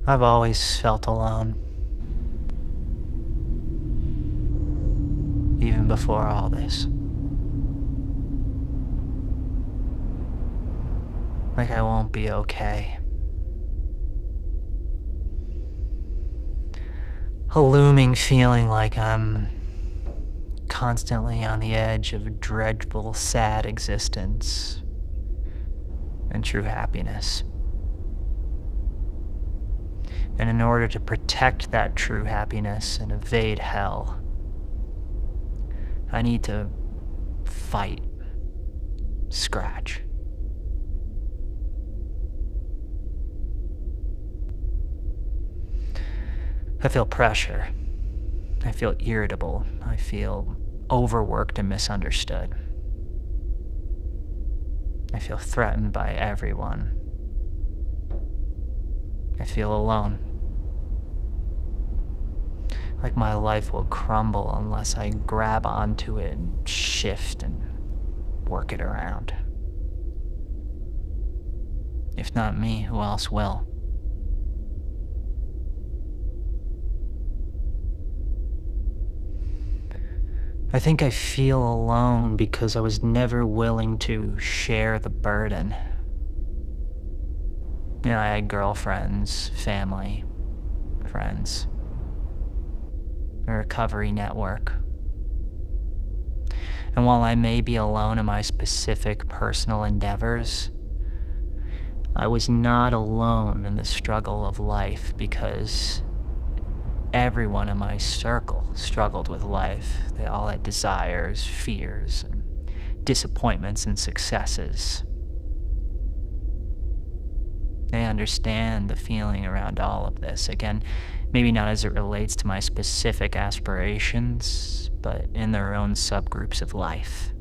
I've always felt alone. Even before all this. Like I won't be okay. A looming feeling like I'm constantly on the edge of a dreadful, sad existence and true happiness. And in order to protect that true happiness and evade hell, I need to fight, scratch. I feel pressure. I feel irritable. I feel overworked and misunderstood. I feel threatened by everyone. I feel alone. Like my life will crumble unless I grab onto it and shift and work it around. If not me, who else will? I think I feel alone because I was never willing to share the burden. You know, I had girlfriends, family, friends, a recovery network. And while I may be alone in my specific personal endeavors, I was not alone in the struggle of life because everyone in my circle struggled with life. They all had desires, fears, and disappointments and successes. They understand the feeling around all of this. Again, maybe not as it relates to my specific aspirations, but in their own subgroups of life.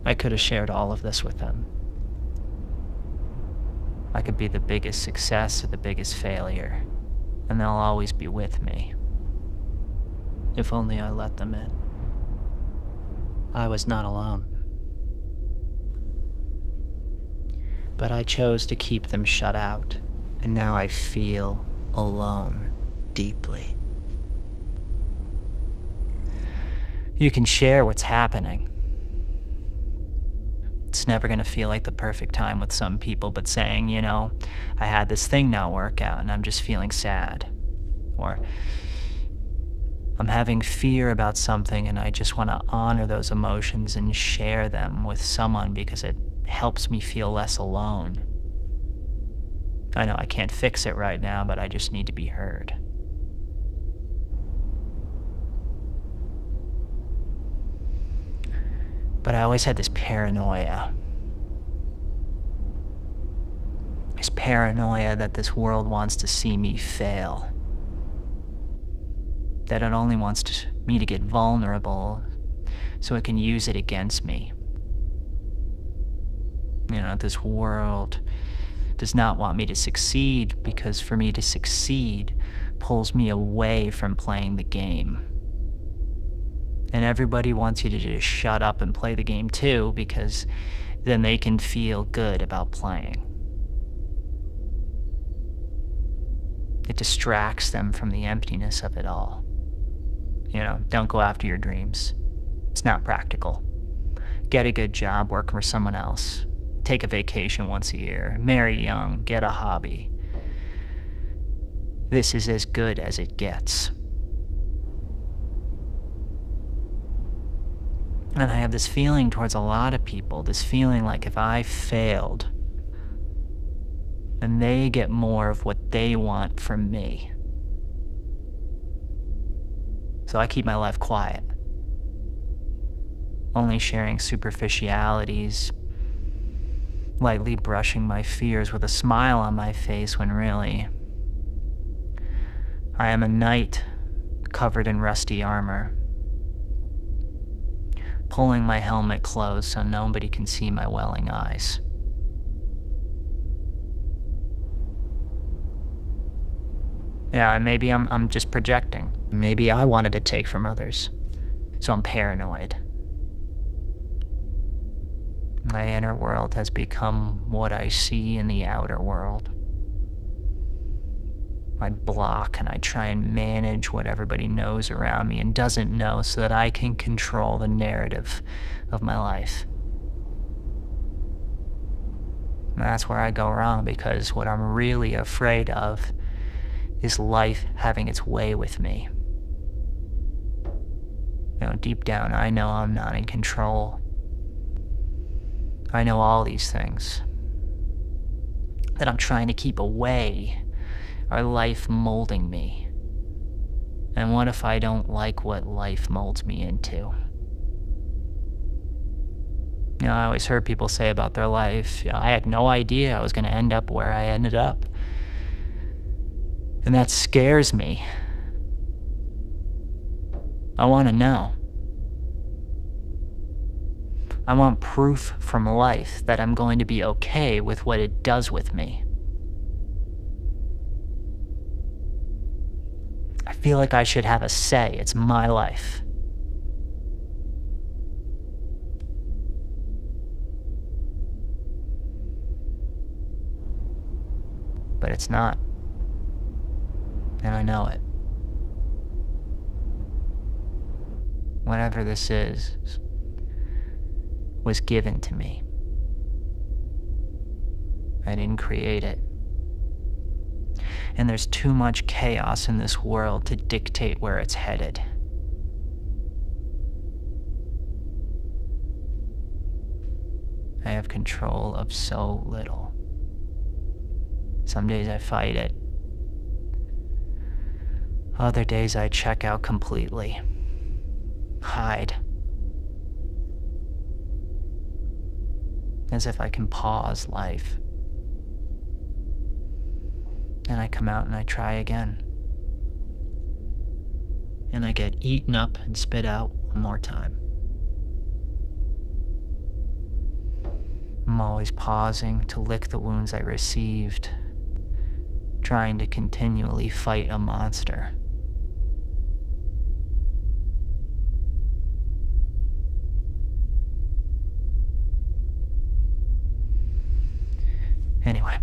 I could have shared all of this with them. I could be the biggest success or the biggest failure, and they'll always be with me. If only I let them in. I was not alone. But I chose to keep them shut out, and now I feel alone deeply. You can share what's happening. It's never gonna feel like the perfect time with some people, but saying, you know, I had this thing not work out and I'm just feeling sad. Or I'm having fear about something and I just want to honor those emotions and share them with someone because it helps me feel less alone. I know I can't fix it right now, but I just need to be heard. But I always had this paranoia. This paranoia that this world wants to see me fail. That it only wants me to get vulnerable so it can use it against me. You know, this world does not want me to succeed because for me to succeed pulls me away from playing the game. And everybody wants you to just shut up and play the game too because then they can feel good about playing. It distracts them from the emptiness of it all. You know, don't go after your dreams. It's not practical. Get a good job, work for someone else. Take a vacation once a year. Marry young, get a hobby. This is as good as it gets. And I have this feeling towards a lot of people, this feeling like if I failed, then they get more of what they want from me. So I keep my life quiet, only sharing superficialities, lightly brushing my fears with a smile on my face when really, I am a knight covered in rusty armor, pulling my helmet close so nobody can see my welling eyes. Yeah, maybe I'm just projecting. Maybe I wanted to take from others, so I'm paranoid. My inner world has become what I see in the outer world. I block and I try and manage what everybody knows around me and doesn't know so that I can control the narrative of my life. And that's where I go wrong, because what I'm really afraid of is life having its way with me. Deep down, I know I'm not in control. I know all these things that I'm trying to keep away are life molding me. And what if I don't like what life molds me into? I always heard people say about their life, I had no idea I was going to end up where I ended up. And that scares me. I want to know. I want proof from life that I'm going to be okay with what it does with me. I feel like I should have a say. It's my life. But it's not. And I know it. Whatever this is was given to me. I didn't create it. And there's too much chaos in this world to dictate where it's headed. I have control of so little. Some days I fight it. Other days I check out completely. Hide. As if I can pause life. And I come out and I try again. And I get eaten up and spit out one more time. I'm always pausing to lick the wounds I received, trying to continually fight a monster. Anyway.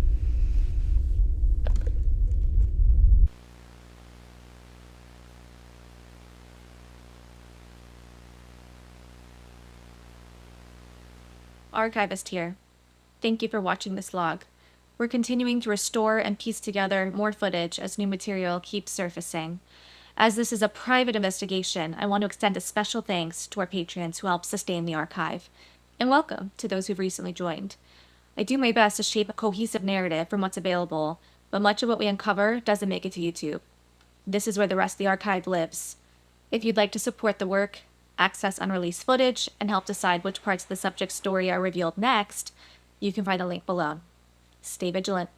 Archivist here. Thank you for watching this log. We're continuing to restore and piece together more footage as new material keeps surfacing. As this is a private investigation, I want to extend a special thanks to our patrons who help sustain the archive. And welcome to those who've recently joined. I do my best to shape a cohesive narrative from what's available, but much of what we uncover doesn't make it to YouTube. This is where the rest of the archive lives. If you'd like to support the work, access unreleased footage, and help decide which parts of the subject story are revealed next, you can find a link below. Stay vigilant.